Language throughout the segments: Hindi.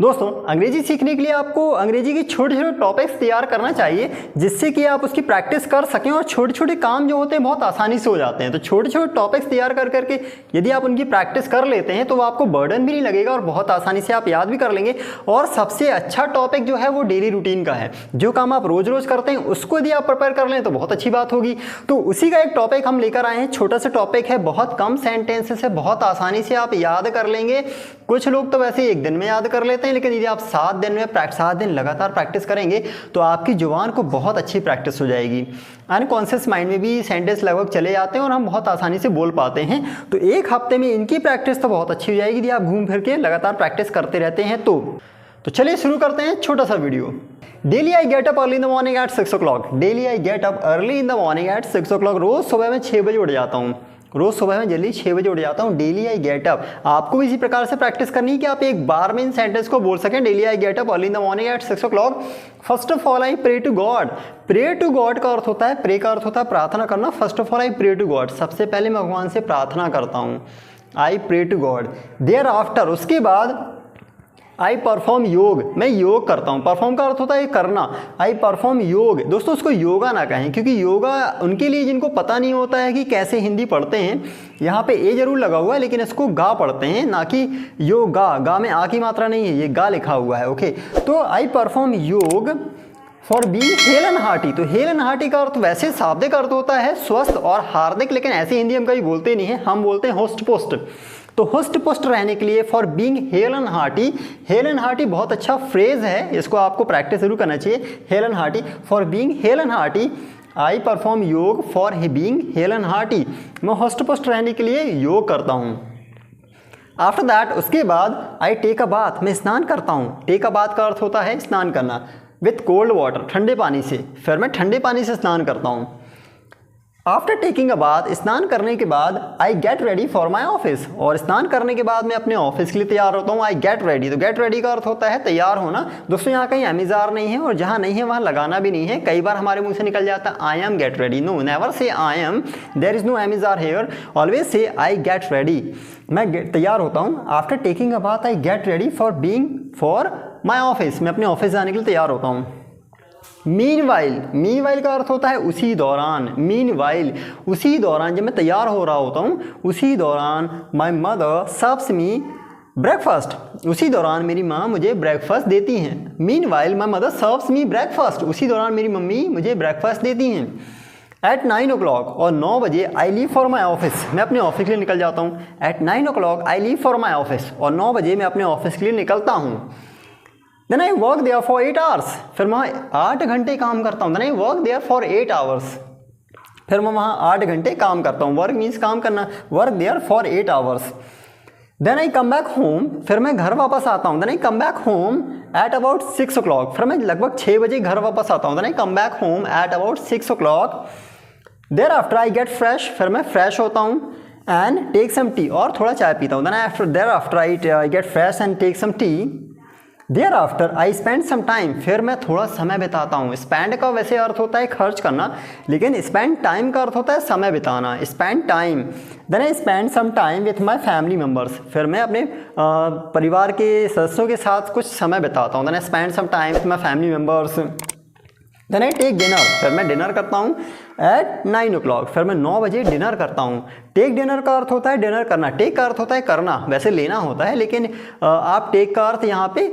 दोस्तों अंग्रेजी सीखने के लिए आपको अंग्रेजी के छोटे छोटे टॉपिक्स तैयार करना चाहिए जिससे कि आप उसकी प्रैक्टिस कर सकें और छोटे छोटे काम जो होते हैं बहुत आसानी से हो जाते हैं। तो छोटे छोटे टॉपिक्स तैयार कर करके यदि आप उनकी प्रैक्टिस कर लेते हैं तो वो आपको बर्डन भी नहीं लगेगा और बहुत आसानी से आप याद भी कर लेंगे। और सबसे अच्छा टॉपिक जो है वो डेली रूटीन का है। जो काम आप रोज रोज करते हैं उसको यदि आप प्रिपेयर कर लें तो बहुत अच्छी बात होगी। तो उसी का एक टॉपिक हम लेकर आए हैं। छोटा सा टॉपिक है, बहुत कम सेंटेंसेस है, बहुत आसानी से आप याद कर लेंगे। कुछ लोग तो वैसे एक दिन में याद कर लेते हैं, लेकिन यदि आप 7 दिन लगातार प्रैक्टिस करेंगे तो आपकी जुबान को बहुत अच्छी प्रैक्टिस हो जाएगी। अनकॉन्शियस माइंड में भी सेंटेंस लगभग चले जाते हैं और हम बहुत आसानी से बोल पाते हैं। तो एक हफ्ते में इनकी प्रैक्टिस तो बहुत अच्छी हो जाएगी यदि आप घूम फिर के लगातार प्रैक्टिस करते रहते हैं। तो चलिए शुरू करते हैं छोटा सा video. Daily I get up early in the morning at 6 o'clock। Daily I get up early in the morning at 6 o'clock। रोज सुबह में 6 बजे उठ जाता हूँ। रोज सुबह में जल्दी 6 बजे उठ जाता हूँ। Daily I get up. आपको भी इसी प्रकार से प्रैक्टिस करनी है कि आप एक बार में इन सेंटेंस को बोल सकें। Daily I get up early in the morning at 6 o'clock। First of all I pray to God. Pray to God का अर्थ होता है, प्रे का अर्थ होता है प्रार्थना करना। First of all I pray to God. सबसे पहले मैं भगवान से प्रार्थना करता हूँ। I pray to God. Thereafter, उसके बाद आई परफॉर्म योग। मैं योग करता हूँ। परफॉर्म का अर्थ होता है करना। आई परफॉर्म योग। दोस्तों उसको योगा ना कहें, क्योंकि योगा उनके लिए जिनको पता नहीं होता है कि कैसे हिंदी पढ़ते हैं। यहाँ पे ए जरूर लगा हुआ है लेकिन इसको गा पढ़ते हैं, ना कि योगा। गा में आ की मात्रा नहीं है, ये गा लिखा हुआ है। ओके, तो आई perform yoga for being hale and hearty. तो हेल एंड हार्टी का अर्थ वैसे शाब्दिक अर्थ होता है स्वस्थ और हार्दिक, लेकिन ऐसे हिंदी हम कभी बोलते नहीं है, हम बोलते हैं होस्ट पोस्ट। तो होस्ट पोस्ट रहने के लिए for being hale and hearty. Hello and hearty बहुत अच्छा फ्रेज है, इसको आपको प्रैक्टिस जरूर करना चाहिए। Hale and hearty, for being hale and hearty I perform yoga for being hale and hearty. मैं होस्ट पोस्ट रहने के लिए योग करता हूँ। आफ्टर दैट, उसके बाद आई टेक अ बाथ। मैं स्नान करता हूँ। टेक अ बाथ का अर्थ होता है स्नान करना। विथ कोल्ड वाटर, ठंडे पानी से। फिर मैं ठंडे पानी से स्नान करता हूँ। आफ्टर टेकिंग अ बाथ, स्नान करने के बाद आई get ready for my office. और स्नान करने के बाद मैं अपने ऑफिस के लिए तैयार होता हूँ। आई गेट रेडी। तो गेट रेडी का अर्थ होता है तैयार होना। दोस्तों यहाँ कहीं एमिजार नहीं है और जहाँ नहीं है वहाँ लगाना भी नहीं है। कई बार हमारे मुंह से निकल जाता है I am get ready. No, never say I am, there is no एमिजार here. Always say I get ready. मैं तैयार होता हूँ। After taking a bath I get ready for my office. मैं अपने ऑफिस जाने के लिए तैयार होता हूँ। मीनवाइल, मीनवाइल का अर्थ होता है उसी दौरान। मीनवाइल, उसी दौरान, जब मैं तैयार हो रहा होता हूँ उसी दौरान my mother serves me breakfast. उसी दौरान मेरी माँ मुझे ब्रेकफास्ट देती हैं। Meanwhile my mother serves me breakfast. उसी दौरान मेरी मम्मी मुझे ब्रेकफास्ट देती हैं। एट 9 o'clock, और 9 बजे I leave for my office. मैं अपने ऑफिस के लिए निकल जाता हूँ। At 9 o'clock I leave for my office. और 9 बजे मैं अपने ऑफिस के लिए निकलता हूँ। Then I work there for 8 hours। फिर मैं 8 घंटे काम करता हूँ। Then I work there for 8 hours। फिर मैं वहाँ 8 घंटे काम करता हूँ। वर्क मीन्स काम करना। Work there for 8 hours। Then I come back home। फिर मैं घर वापस आता हूँ। Then I come back home at about 6 o'clock। फिर मैं लगभग 6 बजे घर वापस आता हूँ। Then I come back home at about 6 o'clock। Thereafter I get fresh। फिर मैं फ्रेश होता हूँ। And take some tea। और थोड़ा चाय पीता हूँ। Thereafter I get fresh and take some tea। Thereafter I spend some time। फिर मैं थोड़ा समय बिताता हूँ। स्पेंड का वैसे अर्थ होता है खर्च करना, लेकिन स्पेंड टाइम का अर्थ होता है समय बिताना। Spend time. Then I spend some time with my family members। फिर मैं अपने परिवार के सदस्यों के साथ कुछ समय बिताता हूँ। Then I spend some time with my family members। Then I take dinner। फिर मैं डिनर करता हूँ। At 9 o'clock। फिर मैं 9 बजे डिनर करता हूँ। टेक डिनर का अर्थ होता है डिनर करना। टेक का अर्थ होता है करना, वैसे लेना होता है, लेकिन आप टेक का अर्थ यहाँ पे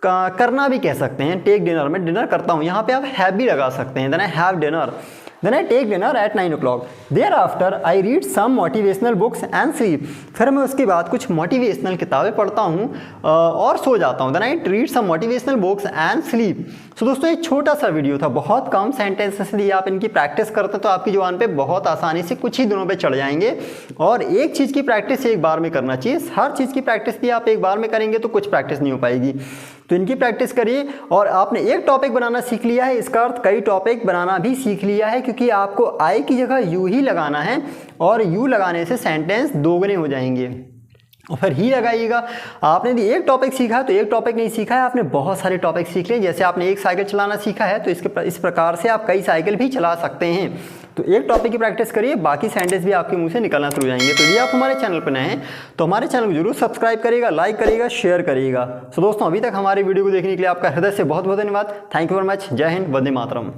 करना भी कह सकते हैं। टेक डिनर, मैं डिनर करता हूँ, यहाँ पे आप हैव भी लगा सकते हैं। Then I have dinner. Then I take dinner at 9 o'clock। Thereafter I read some motivational books and sleep. फिर मैं उसके बाद कुछ मोटिवेशनल किताबें पढ़ता हूँ और सो जाता हूँ। Then I read some motivational books and sleep. So दोस्तों एक छोटा सा वीडियो था, बहुत कम सेंटेंसेस यदि आप इनकी प्रैक्टिस करते हैं तो आपकी जुबान पे बहुत आसानी से कुछ ही दिनों पे चढ़ जाएंगे। और एक चीज़ की प्रैक्टिस एक बार में करना चाहिए। हर चीज़ की प्रैक्टिस भी आप एक बार में करेंगे तो कुछ प्रैक्टिस नहीं हो पाएगी। तो इनकी प्रैक्टिस करिए। और आपने एक टॉपिक बनाना सीख लिया है, इसका अर्थ कई टॉपिक बनाना भी सीख लिया है, क्योंकि आपको आई की जगह यू ही लगाना है और यू लगाने से सेंटेंस दोगुने हो जाएंगे। और फिर ही लगाइएगा। आपने यदि एक टॉपिक सीखा है तो एक टॉपिक नहीं सीखा है, आपने बहुत सारे टॉपिक सीख लिए। जैसे आपने एक साइकिल चलाना सीखा है तो इस प्रकार से आप कई साइकिल भी चला सकते हैं। तो एक टॉपिक की प्रैक्टिस करिए, बाकी सेंटेंस भी आपके मुंह से निकलना शुरू हो जाएंगे। तो यदि आप हमारे चैनल पर नए हैं तो हमारे चैनल को जरूर सब्सक्राइब करिएगा, लाइक करिएगा, शेयर करिएगा। तो दोस्तों, अभी तक हमारे वीडियो को देखने के लिए आपका हृदय से बहुत बहुत धन्यवाद। Thank you very much. जय हिंद, वंदे मातरम।